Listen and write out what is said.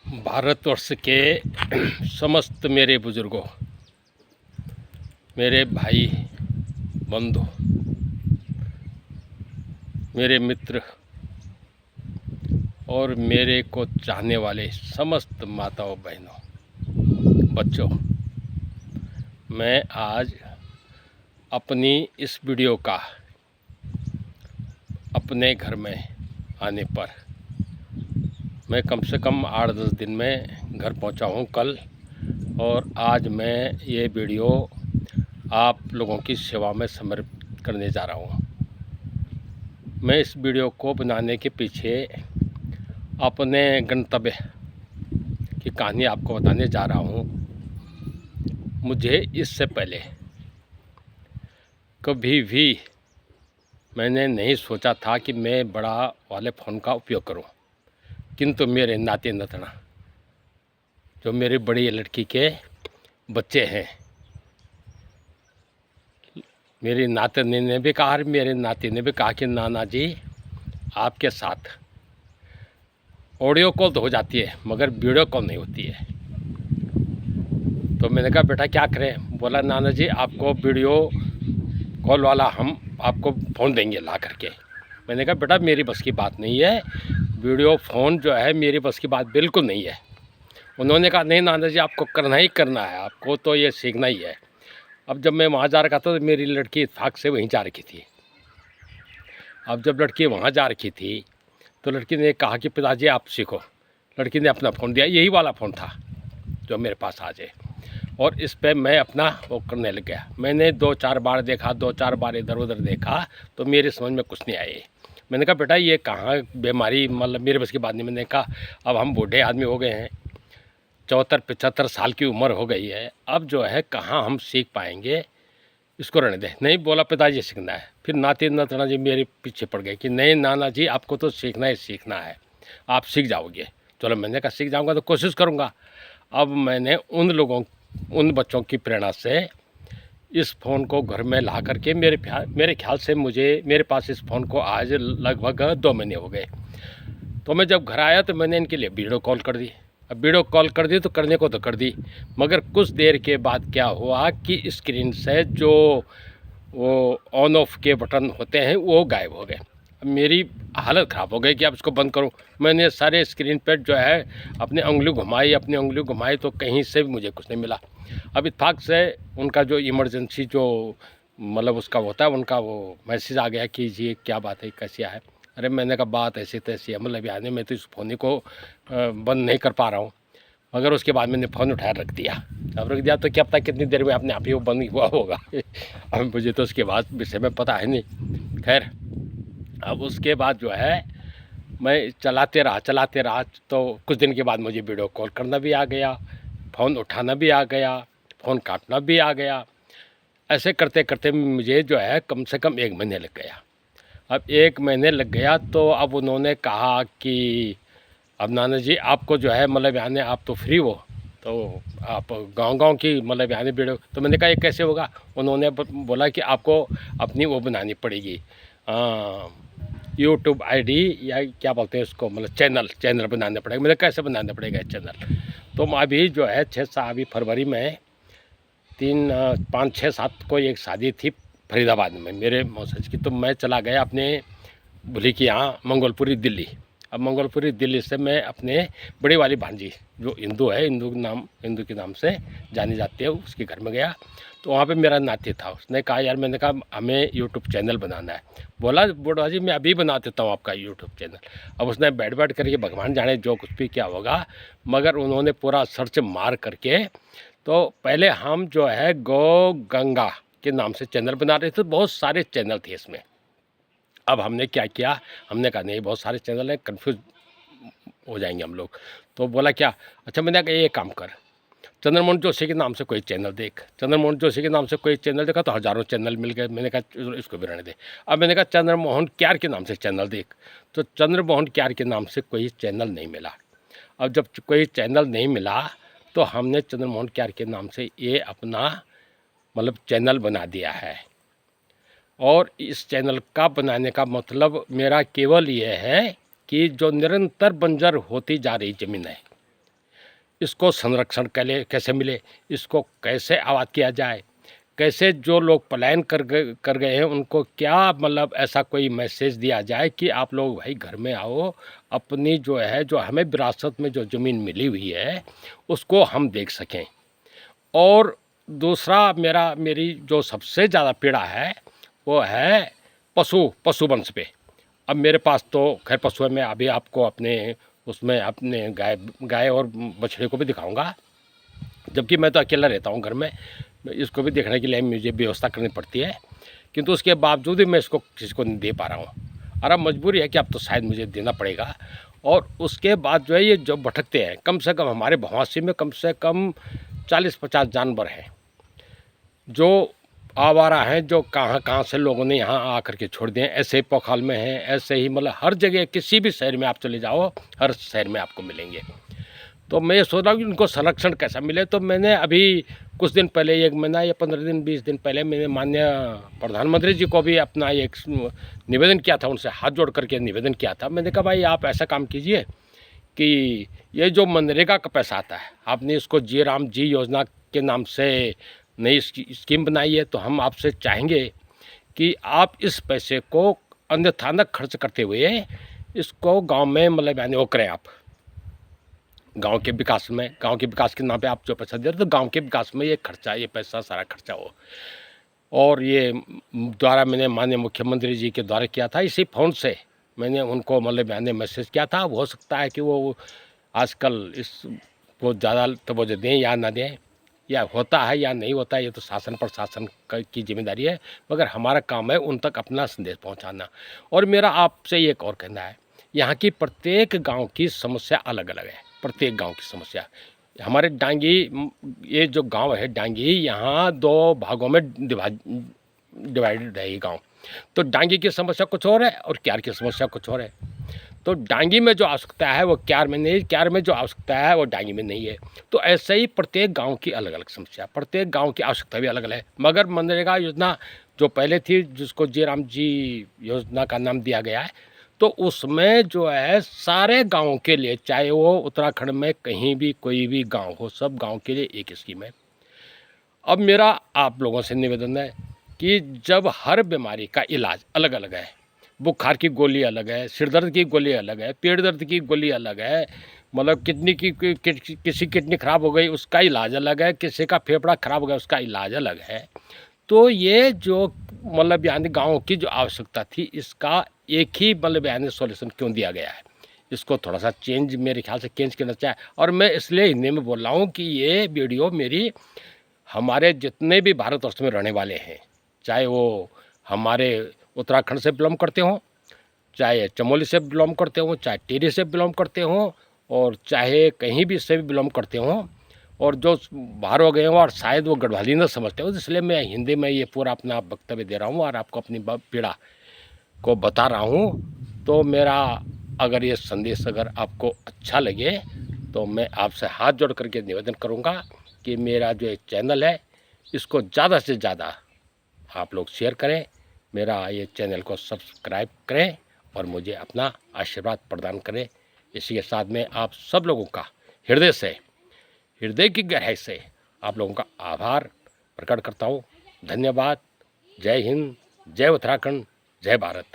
भारतवर्ष के समस्त मेरे बुजुर्गों, मेरे भाई बंधु, मेरे मित्र और मेरे को चाहने वाले समस्त माताओं बहनों, बच्चों, मैं आज अपनी इस वीडियो का अपने घर में आने पर मैं कम से कम 8-10 दिन में घर पहुंचा हूं कल, और आज मैं ये वीडियो आप लोगों की सेवा में समर्पित करने जा रहा हूं। मैं इस वीडियो को बनाने के पीछे अपने गंतव्य की कहानी आपको बताने जा रहा हूं। मुझे इससे पहले कभी भी मैंने नहीं सोचा था कि मैं बड़ा वाले फ़ोन का उपयोग करूं, किंतु मेरे नाते नतना जो मेरी बड़ी लड़की के बच्चे हैं, मेरी नातनी ने भी कहा, मेरे नाती ने भी कहा कि नाना जी आपके साथ ऑडियो कॉल तो हो जाती है मगर वीडियो कॉल नहीं होती है। तो मैंने कहा बेटा क्या करें? बोला नाना जी आपको वीडियो कॉल वाला हम आपको फ़ोन देंगे ला करके। मैंने कहा बेटा मेरी बस की बात नहीं है, वीडियो फ़ोन जो है मेरी बस की बात बिल्कुल नहीं है। उन्होंने कहा नहीं नाना जी आपको करना ही करना है, आपको तो ये सीखना ही है। अब जब मैं वहाँ जा रखा था तो मेरी लड़की इत्तेफाक से वहीं जा रखी थी। अब जब लड़की वहाँ जा रखी थी तो लड़की ने कहा कि पिताजी आप सीखो। लड़की ने अपना फ़ोन दिया, यही वाला फ़ोन था जो मेरे पास आज है, और इस पे मैं अपना वो करने लग गया। मैंने 2-4 बार देखा, 2-4 बार इधर उधर देखा तो मेरी समझ में कुछ नहीं आए। मैंने कहा बेटा ये कहाँ बीमारी, मतलब मेरे बस की बात नहीं। मैंने कहा अब हम बूढ़े आदमी हो गए हैं, 74-75 साल की उम्र हो गई है, अब जो है कहाँ हम सीख पाएंगे, इसको रहने दे। नहीं बोला पिताजी सीखना है। फिर नाती नातना जी मेरे पीछे पड़ गए कि नहीं नाना जी आपको तो सीखना ही सीखना है, आप सीख जाओगे। चलो मैंने कहा सीख जाऊंगा तो कोशिश करूंगा। अब मैंने उन बच्चों की प्रेरणा से इस फ़ोन को घर में ला करके मेरे ख्याल से मेरे पास इस फ़ोन को आज लगभग 2 महीने हो गए। तो मैं जब घर आया तो मैंने इनके लिए वीडियो कॉल कर दी। अब वीडियो कॉल कर दी तो करने को तो कर दी, मगर कुछ देर के बाद क्या हुआ कि स्क्रीन से जो वो ऑन ऑफ के बटन होते हैं वो गायब हो गए। अब मेरी हालत ख़राब हो गई कि अब इसको बंद करूं। मैंने सारे स्क्रीन पर जो है अपनी उंगली घुमाई तो कहीं से भी मुझे कुछ नहीं मिला। अब इत्तेफाक से उनका जो इमरजेंसी जो मतलब उसका होता है, उनका वो मैसेज आ गया कि ये क्या बात है, कैसे है। अरे मैंने कहा बात ऐसी तैसी है, मतलब यानी मैं तो इस फ़ोन को बंद नहीं कर पा रहा हूँ। मगर उसके बाद मैंने फ़ोन उठाया रख दिया। अब रख दिया तो क्या पता कितनी देर में अपने आप ही वो बंद हुआ होगा। अब मुझे तो उसके बाद विषय में पता है नहीं। खैर अब उसके बाद जो है मैं चलाते रहा तो कुछ दिन के बाद मुझे वीडियो कॉल करना भी आ गया, फ़ोन उठाना भी आ गया, फ़ोन काटना भी आ गया। ऐसे करते करते मुझे जो है कम से कम 1 महीने लग गया। अब 1 महीने लग गया तो अब उन्होंने कहा कि अब नाना जी आपको जो है मतलब यानी आप तो फ्री हो तो आप गांव-गांव की मतलब यानी वीडियो। तो मैंने कहा ये कैसे होगा? उन्होंने बोला कि आपको अपनी वो बनानी पड़ेगी, यूट्यूब आईडी या क्या बोलते हैं उसको, मतलब चैनल बनाना पड़ेगा। मैंने कैसे बनाना पड़ेगा चैनल? तो अभी जो है 6 अभी फरवरी में 3 5 6 7 को एक शादी थी फरीदाबाद में मेरे मौसाज की, तो मैं चला गया अपने भूली के यहाँ मंगोलपुरी दिल्ली। अब मंगोलपुरी दिल्ली से मैं अपने बड़ी वाली भांजी जो हिंदू है, हिंदू के नाम से जानी जाती है, उसके घर में गया। तो वहाँ पे मेरा नाती था। उसने कहा यार, मैंने कहा हमें यूट्यूब चैनल बनाना है। बोला बुढ़वा जी मैं अभी बना देता हूँ आपका यूट्यूब चैनल। अब उसने बैठ करके भगवान जाने जो कुछ भी क्या होगा, मगर उन्होंने पूरा सर्च मार करके तो पहले हम जो है गौ गंगा के नाम से चैनल बना रहे थे। बहुत सारे चैनल थे इसमें। अब हमने क्या किया, हमने कहा नहीं बहुत सारे चैनल हैं, कन्फ्यूज़ हो जाएंगे हम लोग। तो बोला क्या? अच्छा मैंने कहा ये काम कर, चंद्रमोहन जोशी के नाम से कोई चैनल देख। चंद्रमोहन जोशी के नाम से कोई चैनल देखा तो हज़ारों चैनल मिल गए। मैंने कहा इसको भी रहने दे। अब मैंने कहा चंद्रमोहन क्यार के नाम से चैनल देख, तो चंद्रमोहन क्यार के नाम से कोई चैनल नहीं मिला। अब जब कोई चैनल नहीं मिला तो हमने चंद्रमोहन क्यार के नाम से ये अपना मतलब चैनल बना दिया है। और इस चैनल का बनाने का मतलब मेरा केवल ये है कि जो निरंतर बंजर होती जा रही ज़मीन है, इसको संरक्षण कैसे मिले, इसको कैसे आबाद किया जाए, कैसे जो लोग पलायन कर गए हैं उनको क्या मतलब ऐसा कोई मैसेज दिया जाए कि आप लोग भाई घर में आओ, अपनी जो है जो हमें विरासत में जो ज़मीन मिली हुई है उसको हम देख सकें। और दूसरा मेरी जो सबसे ज़्यादा पीड़ा है वो है पशुवंश पे। अब मेरे पास तो खैर पशु है, मैं अभी आपको अपने गाय और बछड़े को भी दिखाऊंगा, जबकि मैं तो अकेला रहता हूँ घर में। इसको भी देखने के लिए मुझे व्यवस्था करनी पड़ती है, किंतु उसके बावजूद भी मैं इसको किसी को नहीं दे पा रहा हूँ। और अब मजबूरी है कि अब तो शायद मुझे देना पड़ेगा। और उसके बाद जो है ये जो भटकते हैं, कम से कम हमारे भवासी में कम से कम 40-50 जानवर हैं जो आवारा हैं, जो कहाँ कहाँ से लोगों ने यहाँ आकर के छोड़ दिए। ऐसे ही पोखाल में हैं, ऐसे ही मतलब हर जगह किसी भी शहर में आप चले जाओ, हर शहर में आपको मिलेंगे। तो मैं ये सोच रहा हूँ कि उनको संरक्षण कैसा मिले। तो मैंने अभी कुछ दिन पहले, 1 महीना या 15 दिन 20 दिन पहले, मैंने माननीय प्रधानमंत्री जी को भी अपना एक निवेदन किया था, उनसे हाथ जोड़ करके निवेदन किया था। मैंने कहा भाई आप ऐसा काम कीजिए कि ये जो मनरेगा का पैसा आता है, आपने इसको जी राम जी योजना के नाम से नई स्कीम बनाई है, तो हम आपसे चाहेंगे कि आप इस पैसे को अन्यथा न खर्च करते हुए इसको गांव में मतलब यानी वो करें आप गांव के विकास में, गांव के विकास के नाम पे आप जो पैसा दे रहे हो, तो गांव के विकास में ये पैसा सारा खर्चा हो। और ये द्वारा मैंने माननीय मुख्यमंत्री जी के द्वारा किया था, इसी फ़ोन से मैंने उनको मतलब मैंने मैसेज किया था। हो सकता है कि वो आजकल वो ज़्यादा तवज्जो दें या ना दें, या होता है या नहीं होता है, ये तो शासन प्रशासन की जिम्मेदारी है, मगर हमारा काम है उन तक अपना संदेश पहुंचाना। और मेरा आपसे एक और कहना है, यहाँ की प्रत्येक गांव की समस्या अलग अलग है। प्रत्येक गांव की समस्या, हमारे डांगी, ये जो गांव है डांगी, यहाँ 2 भागों में डिवाइडेड है ये गाँव। तो डांगी की समस्या कुछ और है और क्यार की समस्या कुछ और है। तो डांगी में जो आवश्यकता है वो क्यार में नहीं, क्यार में जो आवश्यकता है वो डांगी में नहीं है। तो ऐसे ही प्रत्येक गांव की अलग अलग समस्या, प्रत्येक गांव की आवश्यकता भी अलग अलग है। मगर मनरेगा योजना जो पहले थी, जिसको जी राम जी योजना का नाम दिया गया है, तो उसमें जो है सारे गाँव के लिए, चाहे वो उत्तराखंड में कहीं भी कोई भी गाँव हो, सब गाँव के लिए एक स्कीम है। अब मेरा आप लोगों से निवेदन है कि जब हर बीमारी का इलाज अलग अलग है, बुखार की गोली अलग है, सिर दर्द की गोली अलग है, पेट दर्द की गोली अलग है, मतलब किडनी की किसी किडनी खराब हो गई उसका इलाज अलग है, किसी का फेफड़ा खराब हो गया उसका इलाज अलग है। तो ये जो मतलब यानी गाँव की जो आवश्यकता थी, इसका एक ही मतलब यानी सॉल्यूशन क्यों दिया गया है, इसको थोड़ा सा चेंज मेरे ख्याल से चेंज करना चाहिए। और मैं इसलिए हिंदी में बोल रहा हूँ कि ये वीडियो मेरी हमारे जितने भी भारतवर्ष में रहने वाले हैं, चाहे वो हमारे उत्तराखंड से बिलोंग करते हों, चाहे चमोली से बिलोंग करते हों, चाहे टिहरी से बिलोंग करते हों, और चाहे कहीं भी से भी बिलोंग करते हों, और जो बाहर हो गए हों और शायद वो गढ़वाली न समझते हो, इसलिए मैं हिंदी में ये पूरा अपना वक्तव्य दे रहा हूँ और आपको अपनी पीड़ा को बता रहा हूँ। तो मेरा अगर ये संदेश अगर आपको अच्छा लगे तो मैं आपसे हाथ जोड़ करके निवेदन करूँगा कि मेरा जो एक चैनल है इसको ज़्यादा से ज़्यादा आप लोग शेयर करें, मेरा ये चैनल को सब्सक्राइब करें और मुझे अपना आशीर्वाद प्रदान करें। इसी के साथ में आप सब लोगों का हृदय की गहराई से आप लोगों का आभार प्रकट करता हूँ। धन्यवाद। जय हिंद, जय उत्तराखंड, जय भारत।